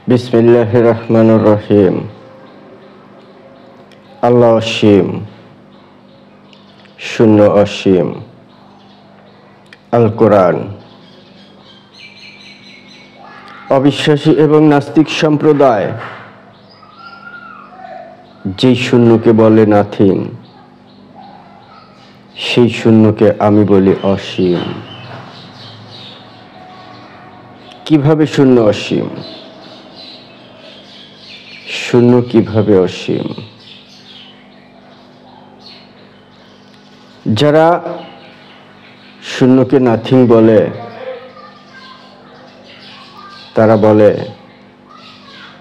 বিসমিল্লাহির রহমানির রহিম। আল্লাহ অসীম, শূন্য অসীম। আল কোরআন। অবিশ্বাসী এবং নাস্তিক সম্প্রদায় যেই শূন্যকে বলে নাথিং, সেই শূন্যকে আমি বলি অসীম। কিভাবে শূন্য অসীম? শূন্য কিভাবে অসীম? যারা শূন্যকে নাথিং বলে, তারা বলে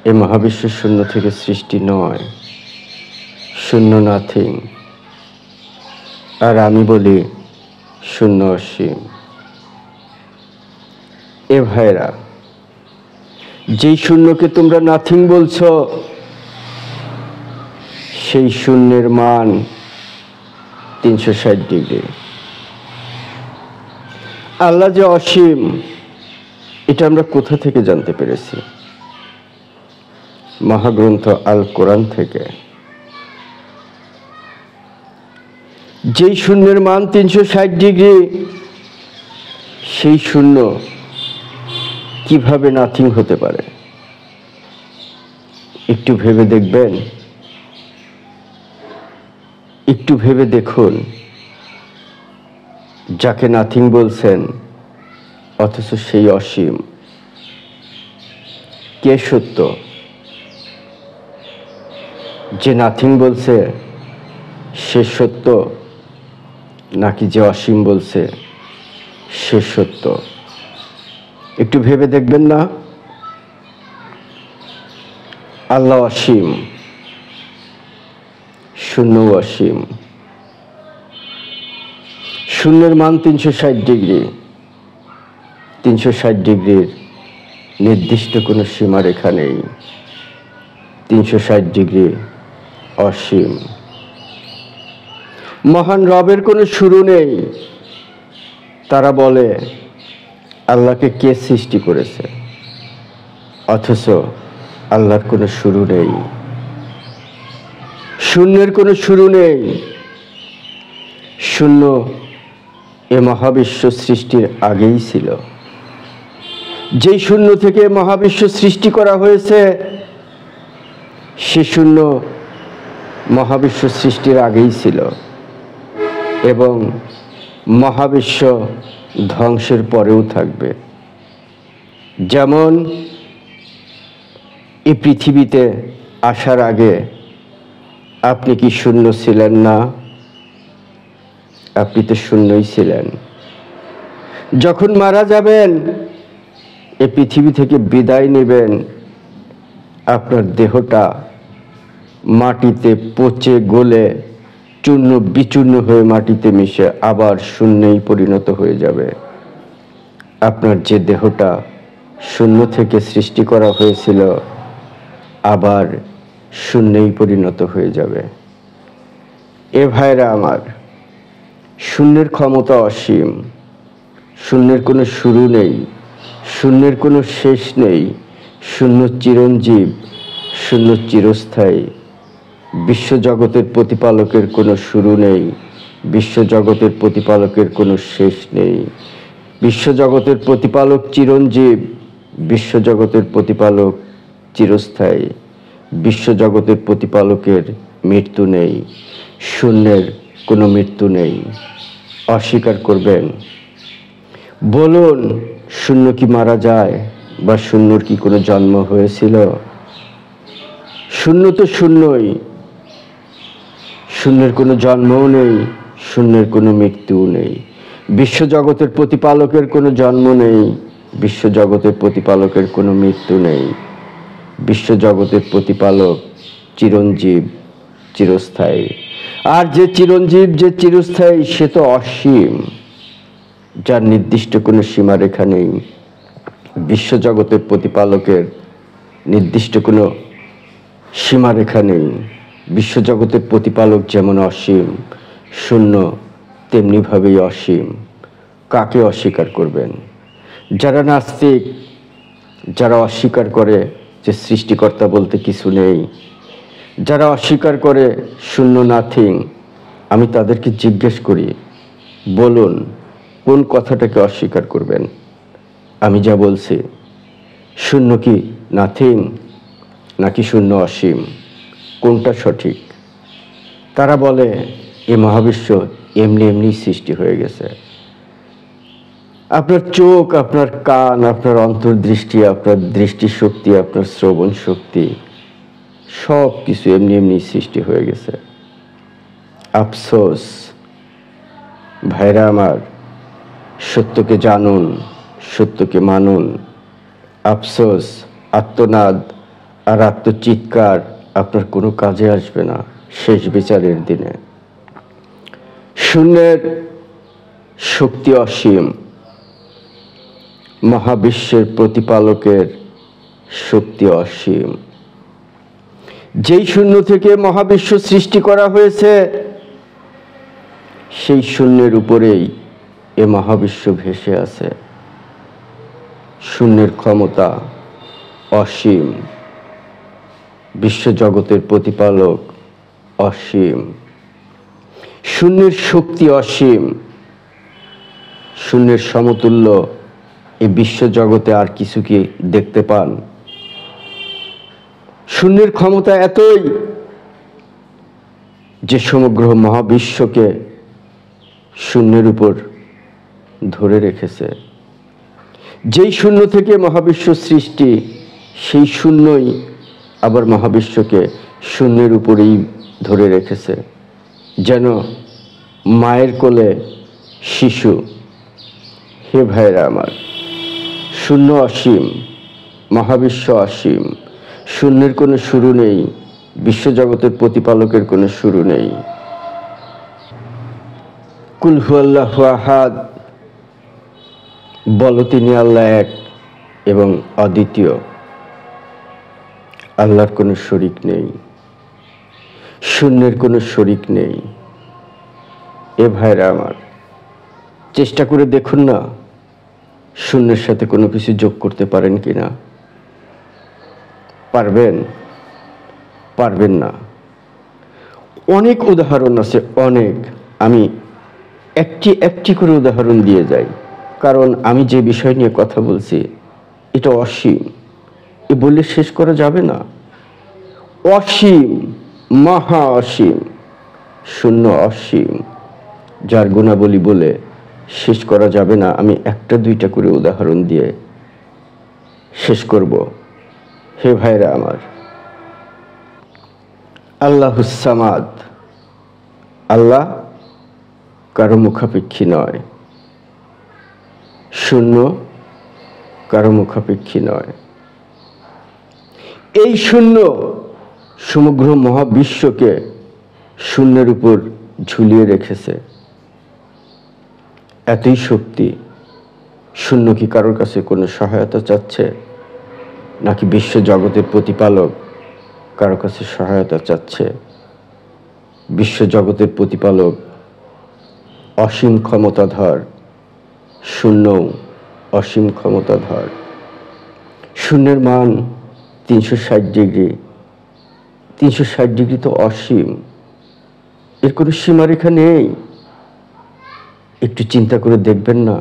এই মহাবিশ্ব শূন্য থেকে সৃষ্টি নয়, শূন্য নাথিং। আর আমি বলি শূন্য অসীম। এ ভাইরা, যেই শূন্যকে তোমরা নাথিং বলছো, সেই শূন্যের মান 360 ডিগ্রি। আল্লাহ যে অসীম, এটা আমরা কোথা থেকে জানতে পেরেছি? মহাগ্রন্থ আল কোরআন থেকে। যেই শূন্যের মান 360 ডিগ্রি, সেই শূন্য কিভাবে নাথিং হতে পারে? একটু ভেবে দেখবেন, একটু ভেবে দেখুন। যাকে নাথিং বলছেন অথচ সেই অসীম, কে সত্য? যে নাথিং বলছে সে সত্য, নাকি যে অসীম বলছে সে সত্য? একটু ভেবে দেখবেন না? আল্লাহ অসীম, শূন্য অসীম। শূন্যের মান 360 ডিগ্রি। 360 ডিগ্রির নির্দিষ্ট কোনো সীমারেখা নেই। 360 ডিগ্রি অসীম। মহান রবের কোনো শুরু নেই। তারা বলে আল্লাহকে কে সৃষ্টি করেছে, অথচ আল্লাহর কোনো শুরু নেই। শূন্যের কোনো শুরু নেই। শূন্য এ মহাবিশ্ব সৃষ্টির আগেই ছিল। যেই শূন্য থেকে মহাবিশ্ব সৃষ্টি করা হয়েছে, সে শূন্য মহাবিশ্ব সৃষ্টির আগেই ছিল এবং মহাবিশ্ব ধ্বংসের পরেও থাকবে। যেমন এই পৃথিবীতে আসার আগে আপনি কি শূন্য ছিলেন না? আপনি তো শূন্যই ছিলেন। যখন মারা যাবেন, এই পৃথিবী থেকে বিদায় নেবেন, আপনার দেহটা মাটিতে পচে গলে চূর্ণ বিচূর্ণ হয়ে মাটিতে মিশে আবার শূন্যেই পরিণত হয়ে যাবে। আপনার যে দেহটা শূন্য থেকে সৃষ্টি করা হয়েছিল, আবার শূন্যেই পরিণত হয়ে যাবে। এ ভাইরা আমার, শূন্যের ক্ষমতা অসীম। শূন্যের কোনো শুরু নেই, শূন্যের কোনো শেষ নেই। শূন্য চিরঞ্জীব, শূন্য চিরস্থায়ী। বিশ্বজগতের প্রতিপালকের কোনো শুরু নেই, বিশ্বজগতের প্রতিপালকের কোনো শেষ নেই। বিশ্বজগতের প্রতিপালক চিরঞ্জীব, বিশ্বজগতের প্রতিপালক চিরস্থায়ী। বিশ্বজগতের প্রতিপালকের মৃত্যু নেই, শূন্যের কোনো মৃত্যু নেই। অস্বীকার করবেন? বলুন, শূন্য কি মারা যায়, বা শূন্যর কি কোনো জন্ম হয়েছিল? শূন্য তো শূন্যই। শূন্যের কোনো জন্মও নেই, শূন্যের কোনো মৃত্যুও নেই। বিশ্বজগতের প্রতিপালকের কোনো জন্ম নেই, বিশ্বজগতের প্রতিপালকের কোনো মৃত্যু নেই। বিশ্বজগতের প্রতিপালক চিরঞ্জীব, চিরস্থায়ী। আর যে চিরঞ্জীব, যে চিরস্থায়ী, সে তো অসীম, যার নির্দিষ্ট কোনো সীমারেখা নেই। বিশ্বজগতের প্রতিপালকের নির্দিষ্ট কোনো সীমারেখা নেই। বিশ্বজগতের প্রতিপালক যেমন অসীম, শূন্য তেমনিভাবেই অসীম। কাকে অস্বীকার করবেন? যারা নাস্তিক, যারা অস্বীকার করে যে সৃষ্টিকর্তা বলতে কিছু নেই, যারা অস্বীকার করে শূন্য নাথিং, আমি তাদেরকে জিজ্ঞেস করি, বলুন কোন কথাটাকে অস্বীকার করবেন? আমি যা বলছি, শূন্য কি নাথিং নাকি শূন্য অসীম, কোনটা সঠিক? তারা বলে এই মহাবিশ্ব এমনি এমনি সৃষ্টি হয়ে গেছে। আপনার চোখ, আপনার কান, আপনার অন্তর্দৃষ্টি, আপনার দৃষ্টিশক্তি, আপনার শ্রবণ শক্তি, সব কিছু এমনি এমনি সৃষ্টি হয়ে গেছে। আফসোস ভাইরা আমার, সত্যকে জানুন, সত্যকে মানুন। আফসোস, আত্মনাদ আর আত্মচিৎকার আপনার কোনো কাজে আসবে না শেষ বিচারের দিনে। শূন্যের শক্তি অসীম, মহাবিশ্বের প্রতিপালকের শক্তি অসীম। যেই শূন্য থেকে মহাবিশ্ব সৃষ্টি করা হয়েছে, সেই শূন্যের উপরেই এ মহাবিশ্ব ভেসে আছে। শূন্যের ক্ষমতা অসীম, বিশ্বজগতের প্রতিপালক অসীম। শূন্যের শক্তি অসীম, শূন্যের সমতুল্য এই বিশ্বজগতে আর কিছু কি দেখতে পান? শূন্যের ক্ষমতা এতই যে সমগ্র মহাবিশ্বকে শূন্যের উপর ধরে রেখেছে। যেই শূন্য থেকে মহাবিশ্ব সৃষ্টি, সেই শূন্যই আবার মহাবিশ্বকে শূন্যের উপরেই ধরে রেখেছে, যেন মায়ের কোলে শিশু। হে ভাইরা আমার, শূন্য অসীম, মহাবিশ্ব অসীম, শূন্যের কোনো শুরু নেই, বিশ্বজগতের প্রতিপালকের কোনো শুরু নেই। কুল হুয়াল্লাহু আহাদ, বলো তিনি আল্লাহ এক এবং অদ্বিতীয়, আল্লাহর কোনো শরিক নেই, শূন্যের কোনো শরিক নেই। এ ভাইরা আমার, চেষ্টা করে দেখুন না শূন্যের সাথে কোনো কিছু যোগ করতে পারেন কিনা। পারবেন? পারবেন না। অনেক উদাহরণ আছে, অনেক। আমি একটি করে উদাহরণ দিয়ে যাই, কারণ আমি যে বিষয় নিয়ে কথা বলছি এটা অসীম, এ বললে শেষ করা যাবে না। অসীম, মহা অসীম, শূন্য অসীম, যার গুণাবলী বলে শেষ করা যাবে না। আমি একটা দুইটা করে উদাহরণ দিয়ে শেষ করব। হে ভাইরা আমার, আল্লাহুস সামাদ, আল্লাহ কারো মুখাপেক্ষী নয়, শূন্য কারো মুখাপেক্ষী নয়। এই শূন্য সমগ্র মহাবিশ্বকে শূন্যের উপর ঝুলিয়ে রেখেছে। এতই শক্তি, শূন্য কি কারোর কাছে কোনো সহায়তা চাচ্ছে? নাকি বিশ্ব জগতের প্রতিপালক কারো কাছে সহায়তা চাচ্ছে? বিশ্ব জগতের প্রতিপালক অসীম ক্ষমতাধর, শূন্যও অসীম ক্ষমতাধর। শূন্যের মান 360 ডিগ্রি। 360 ডিগ্রি তো অসীম, এর কোনো সীমারেখা নেই। একটু চিন্তা করে দেখবেন না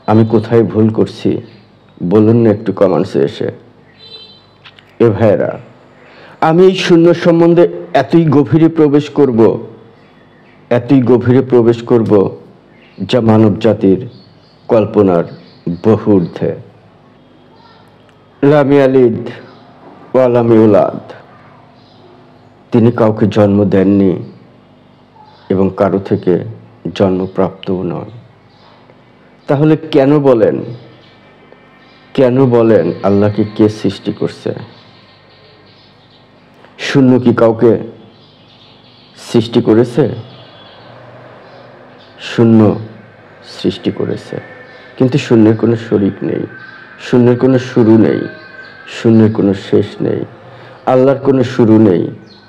আমি কোথায় ভুল করছি? বলুন না একটু কমেন্টসে এসে। এ ভাইরা, আমি এই শূন্য সম্বন্ধে এতই গভীরে প্রবেশ করব যা মানব জাতির কল্পনার বহু ঊর্ধ্বে। লাম ইয়ালিদ ওয়া লাম ইউলাদ, তিনি কাউকে জন্ম দেননি এবং কারো থেকে জন্মপ্রাপ্তও নন। তাহলে কেন বলেন আল্লাহকে কে সৃষ্টি করছে? শূন্য কি কাউকে সৃষ্টি করেছে? শূন্য সৃষ্টি করেছে, কিন্তু শূন্যের কোনো শরিক নেই, শূন্যের কোনো শুরু নেই, শূন্যের কোনো শেষ নেই। আল্লাহর কোনো শুরু নেই,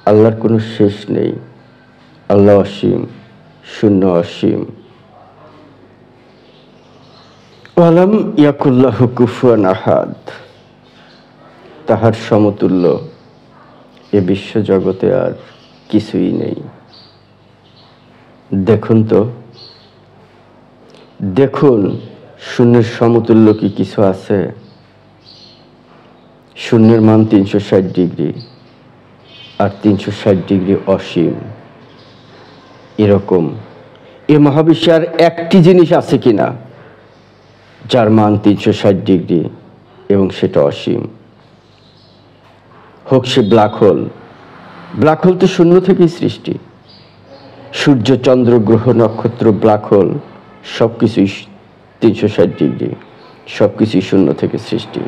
আল্লাহর কোনো শেষ নেই। আল্লাহ অসীম, শূন্য অসীম। ওয়ালাম ইয়াকুল্লাহু কুফুয়ান আহাদ, তাহার সমতুল্য এ বিশ্বজগতে আর কিছুই নেই। দেখুন তো, দেখুন শূন্যের সমতুল্য কি কিছু আছে? শূন্যের মান 360 ডিগ্রি, আর 360 ডিগ্রি অসীম। এরকম এ মহাবিশ্বে আর একটি জিনিস আছে কিনা যার মান 360 ডিগ্রি এবং সেটা অসীম? হোক সে ব্ল্যাক হোল। ব্ল্যাক হোল তো শূন্য থেকেই সৃষ্টি। সূর্য, চন্দ্র, গ্রহ, নক্ষত্র, ব্ল্যাক হোল সবকিছুই 360 ডিগ্রি, সবকিছুই শূন্য থেকে সৃষ্টি,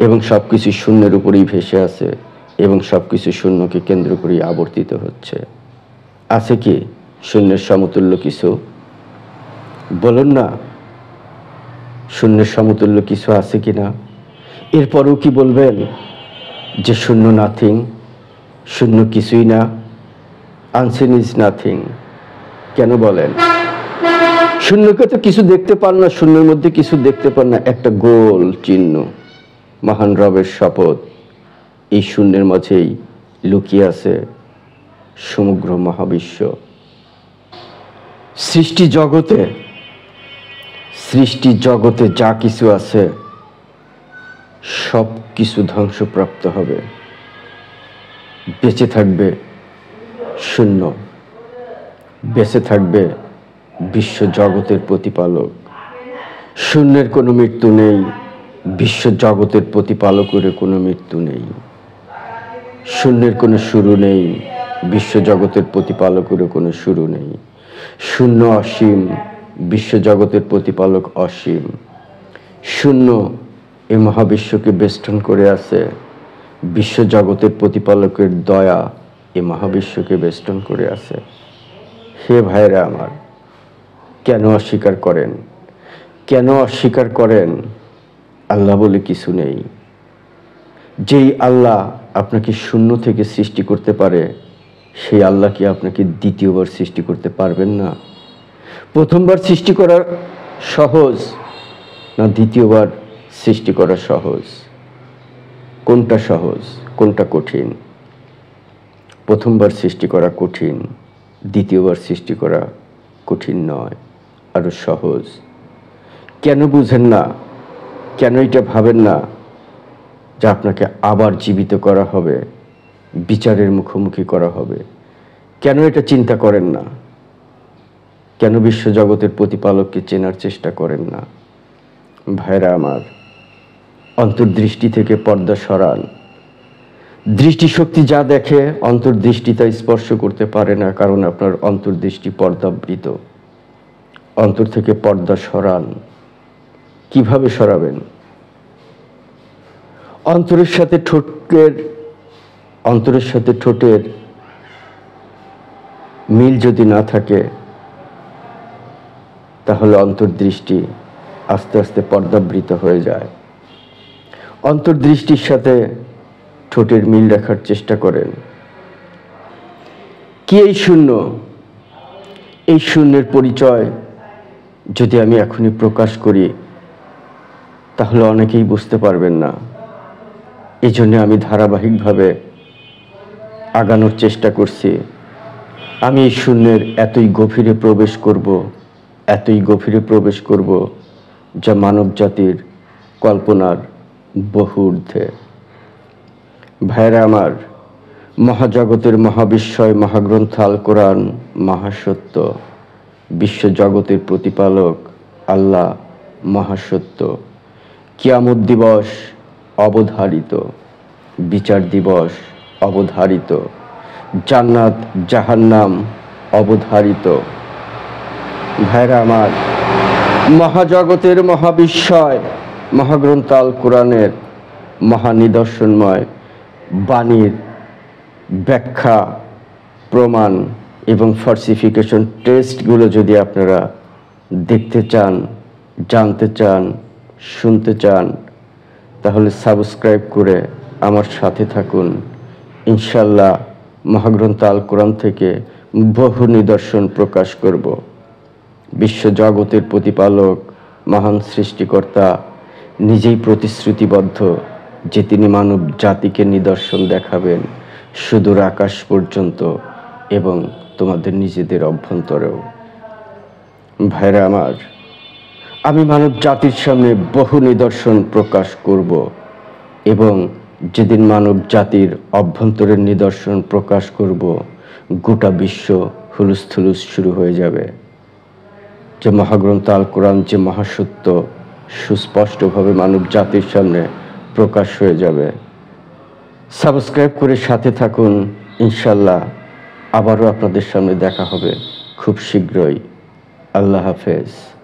এবং সবকিছু শূন্যের উপরেই ভেসে আছে, এবং সবকিছু শূন্যকে কেন্দ্র করেই আবর্তিত হচ্ছে। আছে কি শূন্যের সমতুল্য কিছু? বলুন না, শূন্যের সমতুল্য কিছু আছে কিনা? এরপরও কি বলবেন যে শূন্য নাথিং, শূন্য কিছুই না, আনসিন ইজ নাথিং? কেন বলেন? শূন্যকে তো কিছু দেখতে পান না, শূন্যের মধ্যে কিছু দেখতে পান না, একটা গোল চিহ্ন। মহান রবের শপথ, এই শূন্যের মাঝেই লুকিয়ে আছে সমগ্র মহাবিশ্ব। সৃষ্টি জগতে যা কিছু আছে সব কিছু ধ্বংসপ্রাপ্ত হবে, বেঁচে থাকবে শূন্য, বেঁচে থাকবে বিশ্ব জগতের প্রতিপালক। শূন্যের কোনো মৃত্যু নেই, বিশ্ব জগতের প্রতিপালকের কোনো মৃত্যু নেই। শূন্যের কোনো শুরু নেই, বিশ্ব জগতের প্রতিপালকের কোনো শুরু নেই। শূন্য অসীম, বিশ্ব জগতের প্রতিপালক অসীম। শূন্য এ মহাবিশ্বকে বেষ্টন করে আছে, বিশ্ব জগতের প্রতিপালকের দয়া এ মহাবিশ্বকে বেষ্টন করে আছে। হে ভাইরা আমার, কেন অস্বীকার করেন? কেন অস্বীকার করেন? আল্লাহ বলে কিছু নেই। যেই আল্লাহ আপনাকে শূন্য থেকে সৃষ্টি করতে পারে, সেই আল্লাহ কি আপনাকে দ্বিতীয়বার সৃষ্টি করতে পারবেন না? প্রথমবার সৃষ্টি করা সহজ না দ্বিতীয়বার সৃষ্টি করা সহজ? কোনটা সহজ, কোনটা কঠিন? প্রথমবার সৃষ্টি করা কঠিন, দ্বিতীয়বার সৃষ্টি করা কঠিন নয়, আরো সহজ। কেন বুঝেন না? কেন এটা ভাবেন না যে আপনাকে আবার জীবিত করা হবে, বিচারের মুখোমুখি করা হবে? কেন এটা চিন্তা করেন না? কেন বিশ্বজগতের প্রতিপালককে চেনার চেষ্টা করেন না? ভাইরা আমার, অন্তর্দৃষ্টি থেকে পর্দা সরান। দৃষ্টিশক্তি যা দেখে অন্তর্দৃষ্টি তা স্পর্শ করতে পারে না, কারণ আপনার অন্তর্দৃষ্টি পর্দাবৃত। অন্তর থেকে পর্দা সরান। কিভাবে সরাবেন? অন্তরের সাথে ঠোঁটের মিল যদি না থাকে, তাহলে অন্তর্দৃষ্টি আস্তে আস্তে পর্দাবৃত হয়ে যায়। অন্তর্দৃষ্টির সাথে ঠোঁটের মিল রাখার চেষ্টা করেন। কি এই শূন্য? এই শূন্যের পরিচয় যদি আমি এখনই প্রকাশ করি, তাহলে অনেকেই বুঝতে পারবেন না। এই জন্য আমি ধারাবাহিকভাবে আগানোর চেষ্টা করছি। আমি এই শূন্যের এতই গভীরে প্রবেশ করব, যা মানব জাতির কল্পনার বহু ঊর্ধ্বে। ভাইরা আমার, মহাজগতের মহাবিস্ময় মহাগ্রন্থ আল কোরআন মহাসত্য। বিশ্বজগতের প্রতিপালক আল্লাহ মহাসত্য। কিয়ামত দিবস অবধারিত, বিচার দিবস অবধারিত, জান্নাত জাহান্নাম অবধারিত। ভাইরা আমার, মহাজগতের মহাবিস্ময় মহাগ্রন্থ আল কোরআনের মহানিদর্শনময় বাণীর ব্যাখ্যা, প্রমাণ এবং ফলসিফিকেশন টেস্টগুলো যদি আপনারা দেখতে চান, জানতে চান, শুনতে চান, তাহলে সাবস্ক্রাইব করে আমার সাথে থাকুন। ইনশাল্লাহ মহাগ্রন্থ আল কোরআন থেকে বহু নিদর্শন প্রকাশ করব। বিশ্বজগতের প্রতিপালক মহান সৃষ্টিকর্তা নিজেই প্রতিশ্রুতিবদ্ধ যে তিনি মানব জাতিকে নিদর্শন দেখাবেন সুদূর আকাশ পর্যন্ত এবং তোমাদের নিজেদের অভ্যন্তরেও। ভাইরা আমার, আমি মানব জাতির সামনে বহু নিদর্শন প্রকাশ করব এবং যেদিন মানব জাতির অভ্যন্তরের নিদর্শন প্রকাশ করব, গোটা বিশ্ব হুলুস্থুলুস শুরু হয়ে যাবে। যে মহাগ্রন্থ আল কোরআন, যে মহাসত্য সুস্পষ্টভাবে মানব জাতির সামনে প্রকাশ হয়ে যাবে। সাবস্ক্রাইব করে সাথে থাকুন, ইনশাল্লাহ আবারও আপনাদের সামনে দেখা হবে খুব শীঘ্রই। আল্লাহ হাফেজ।